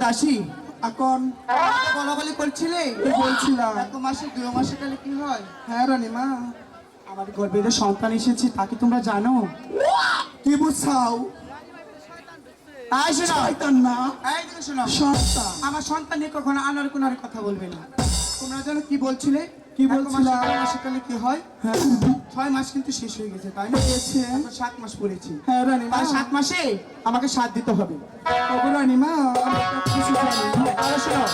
দাসী এখন বলা বলি করছিলে বলছিলাম 1 মাসে 2 মাসে গেলে কি হয়? হ্যাঁ রানীমা, আমার গর্ভে যে সন্তান এসেছে তাকে তোমরা জানো? কি বুঝাও? তাই শোনো, শয়তান না, এই দিকে শোনো, সন্তান। আমার সন্তান নিয়ে কখনো আনার কোনার কথা বলবে না। তোমরা জানো কি বলছিলে? কি বলছিলা? 1 মাসে গেলে কি হয়? হ্যাঁ 6 মাস কিন্তু শেষ হয়ে গেছে, তাই না? হয়েছে। এখন 7 মাস পড়েছি। হ্যাঁ রানীমা, আর 7 মাসে আমাকে 7 দিতে হবে। ওগো রানীমা, আমি তো কিছু জানি না। তাহলে শোনো,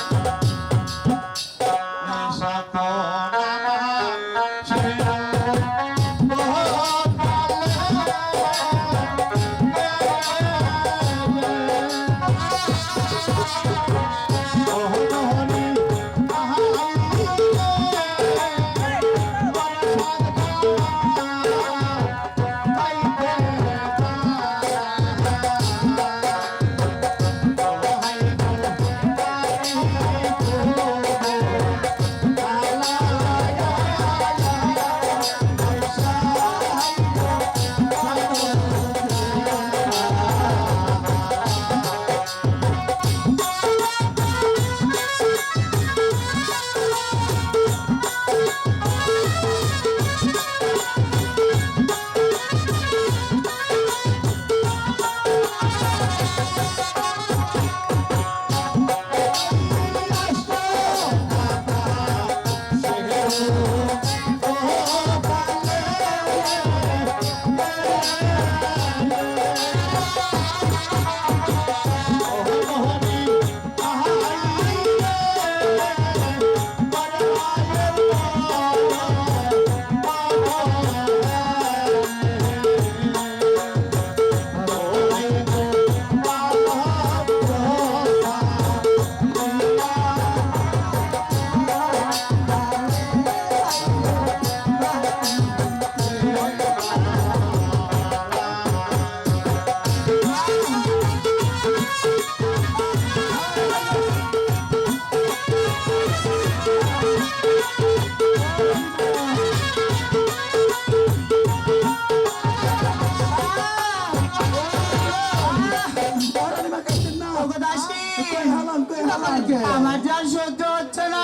যে আর সহ্য হচ্ছে না।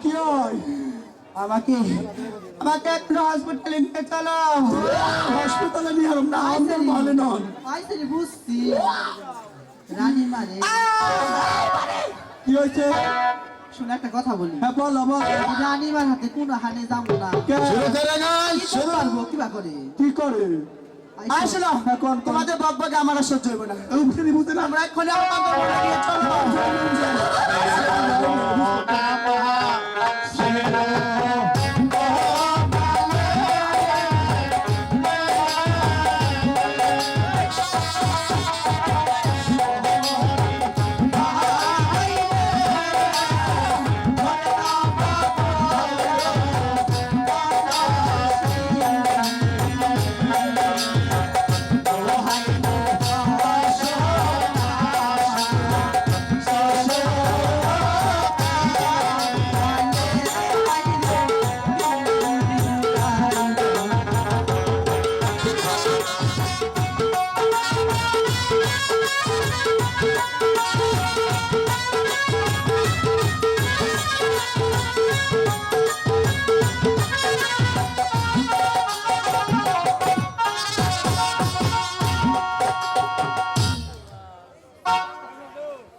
কি হয়? আমাকে আমাকে একটু হসপিটালে নিয়ে চলো। হসপিটালে নিয়ে এলাম না, আপনি ভালো নন। আইসে বুঝছি রানী মারে। কি হয়েছে? শুনে একটা কথা বলি, হ্যাঁ বলো বলো। রানীমার হাতে কোনো হানে যাবো না। কে? কি পারবো কিবা করে। কি করে? আসো না, হ্যাঁ, কোন? তোমাদের বকবকে আমার আর সহ্য হইব না। বুঝতে বুঝতে না। আমরা এক্ষুনি আমার বকবকে নিয়ে চলো।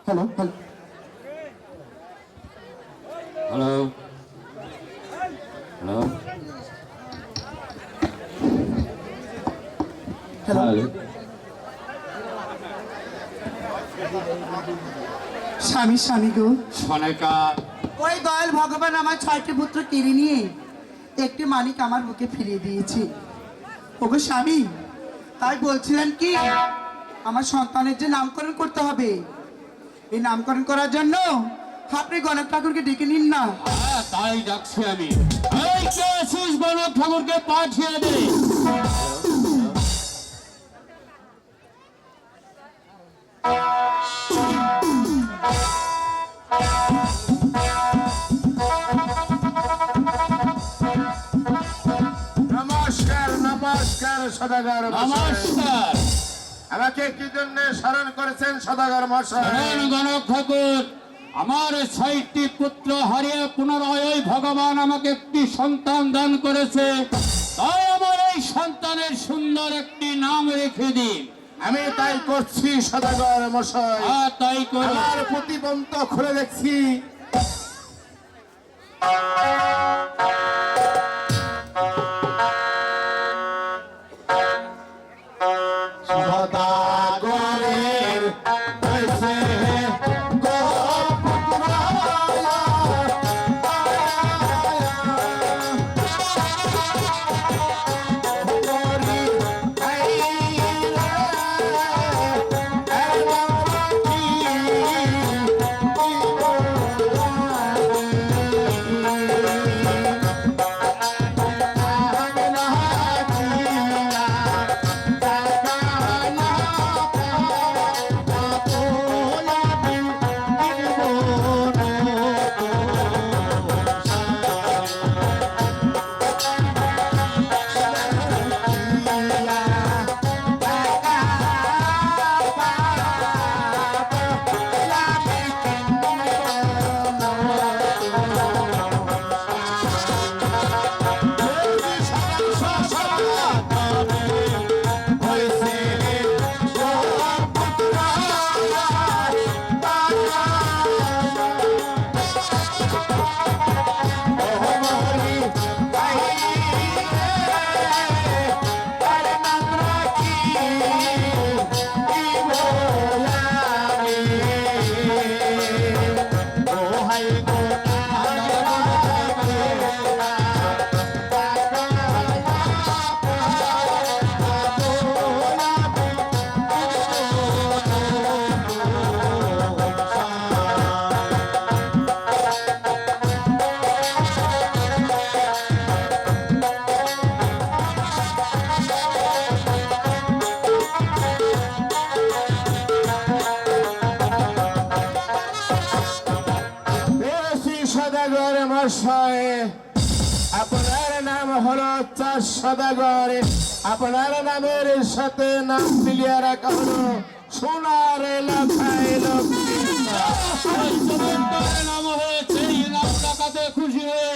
Hello hello. Hello hello hello স্বামী স্বামী গো, সনেকা ওই দয়াল ভগবান আমার 6টি পুত্র কেড়ে নিয়ে একটি মানিক আমার বুকে ফিরিয়ে দিয়েছে। ওগো স্বামী, তাই বলছিলেন কি আমার সন্তানের যে নামকরণ করতে হবে, এই নামকরণ করার জন্য আপনি গণক ঠাকুরকে ডেকে নিন না। তাই ডাকছি আমি। এই কে আছিস গণক ঠাকুরকে পাঠিয়ে দে। নমস্কার নমস্কার সদাগর মশাই। নমস্কার। আমাকে কি জন্য স্মরণ করেছেন সদাগর মশাই? শোনেন গণক ঠাকুর, আমার 6টি পুত্র হারিয়ে পুনরায় ওই ভগবান আমাকে একটি সন্তান দান করেছে, তাই আমার এই সন্তানের সুন্দর একটি নাম রেখে দিন। আমি তাই করছি সদাগর মশাই। তাই করো। আমার প্রতিবন্ধ খুলে দেখছি। সদাগরের হয়েছে সদাগর মশাই, আপনার নাম হলো চাষ সদাগর। আপনার নামের সাথে নাম মিলিয়ে রাখা হলো সোনার লেখায় লক্ষ্মী। ওই জমিদারের নাম হয়েছে এই নাম টাকাতে খুশি হয়ে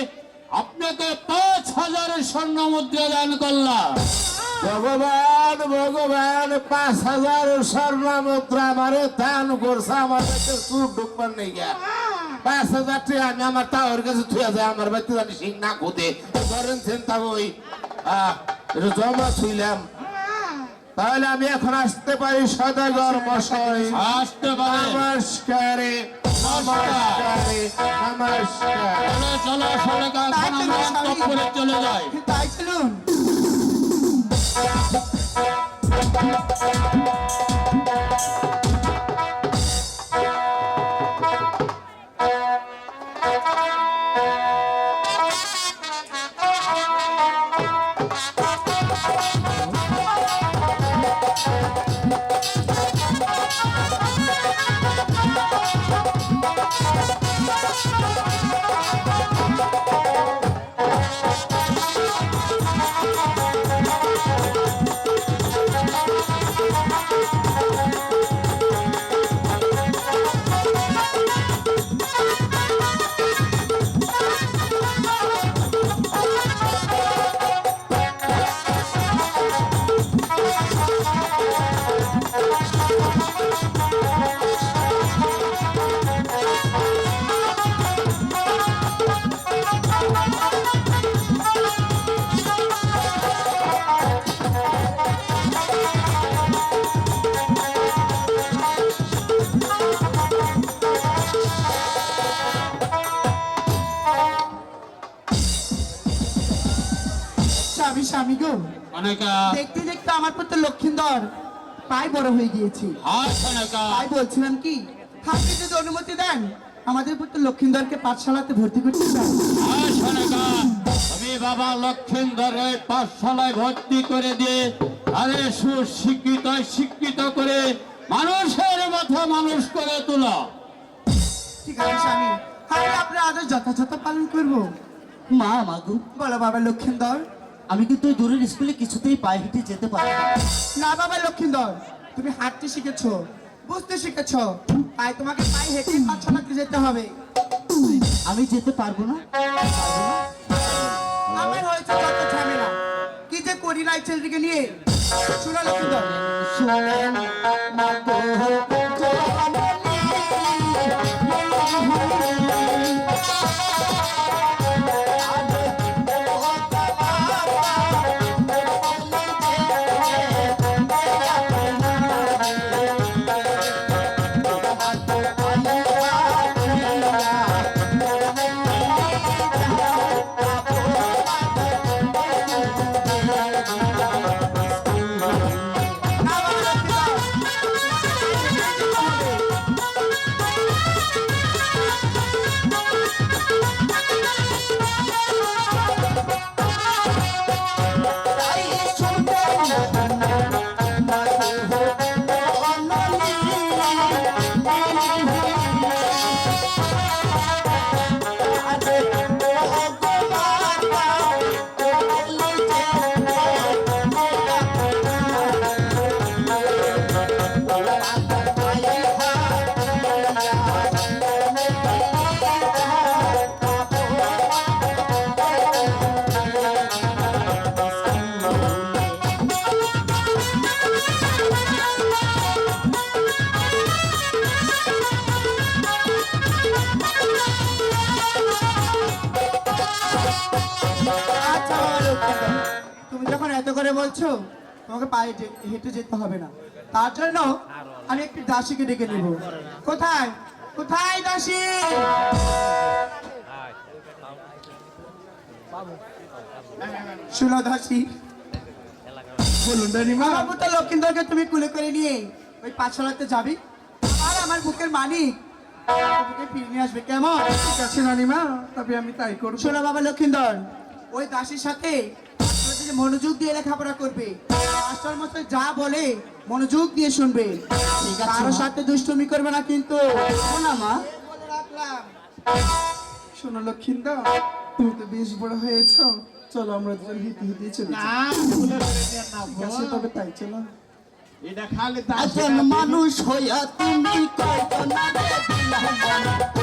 আপনাকে 5,000 স্বর্ণ মুদ্রা দান করলাম। ভগবান ভগবান 5,000 স্বর্ণ মুদ্রা আমারে দান করছে, আমার কাছে চুপ ঢুকবার নেই গা। 5,000 টাকা আমি আমার তাওর কাছে থুয়া যায়, আমার বাড়িতে জানি সিং না খুদে ধরেন চিন্তা ওই এটা জমা ছুইলাম। তাহলে আমি এখন আসতে পারি সদাগর মশাই? আসতে পারে। নমস্কার নমস্কার নমস্কার। চলো চলো চলে এখন আমরা অন্তঃপুরে চলে যাই। তাই চলুন। স্বামী স্বামী গো, অনেকা দেখতে দেখতে আমার পুত্র লক্ষিন্দর প্রায় বড় হয়ে গিয়েছে। হাত অনেকা তাই বলছিলাম কি, আপনি যদি অনুমতি দেন আমাদের পুত্র লক্ষিন্দরকে পাঠশালাতে ভর্তি করতে চাই। হাত অনেকা আমি বাবা লক্ষিন্দরের পাঠশালায় ভর্তি করে দিয়ে তাদের শিক্ষিত করে মানুষের মাথা মানুষ করে তোলা। ঠিক আছে স্বামী, আমি আপনার আদেশ যথাযথ পালন করব। মা মাগু, বলো বাবা লক্ষিন্দর। আমি কিন্তু ওই দূরের স্কুলে কিছুতেই পায়ে হেঁটে যেতে পারি না। না বাবা লক্ষিন্দর, তুমি হাঁটতে শিখেছো, বুঝতে শিখেছো, তাই তোমাকে পায়ে হেঁটে পাঠশালাতে যেতে হবে। আমি যেতে পারবো না। আমার হয়েছে যত ঝামেলা, কি যে করি না এই ছেলেটিকে নিয়ে। শুনো লক্ষিন্দর, শোনেন মাগো, আচ্ছা বাবা লক্ষিন্দর, তুমি যখন এত করে বলছো তোমাকে পায়ে হেঁটে যেতে হবে না, তার জন্য আমি একটি দাসীকে ডেকে নেব। কোথায় কোথায় দাসী? শুনো দাসী, বলুন রানীমা। আমার পুত্র লক্ষিন্দরকে তুমি কুলে করে নিয়ে ওই পাঠশালাতে যাবি, আর আমার বুকের মানিক বুকে ফিরে নিয়ে আসবে, কেমন? ঠিক আছে রানীমা, তবে আমি তাই করবো। শোনো বাবা লক্ষিন্দর, ওই দাসীর সাথে মনোযোগ দিয়ে লেখাপড়া করবে, মাস্টার মশাই যা বলে মনোযোগ দিয়ে শুনবে, ঠিক আছে কারোর মা। সাথে দুষ্টুমি করবে না কিন্তু। না মা, বলে রাখলাম। শোনো লক্ষিন্দর, তুমি তো বেশ বড় হয়েছো, চলো আমরা দুজন হেঁটে হেঁটে চলে যাই। ঠিক আছে, তবে তাই চলো। এটা খালি একজন মানুষ হইয়া তুমি কল্পনা লা লা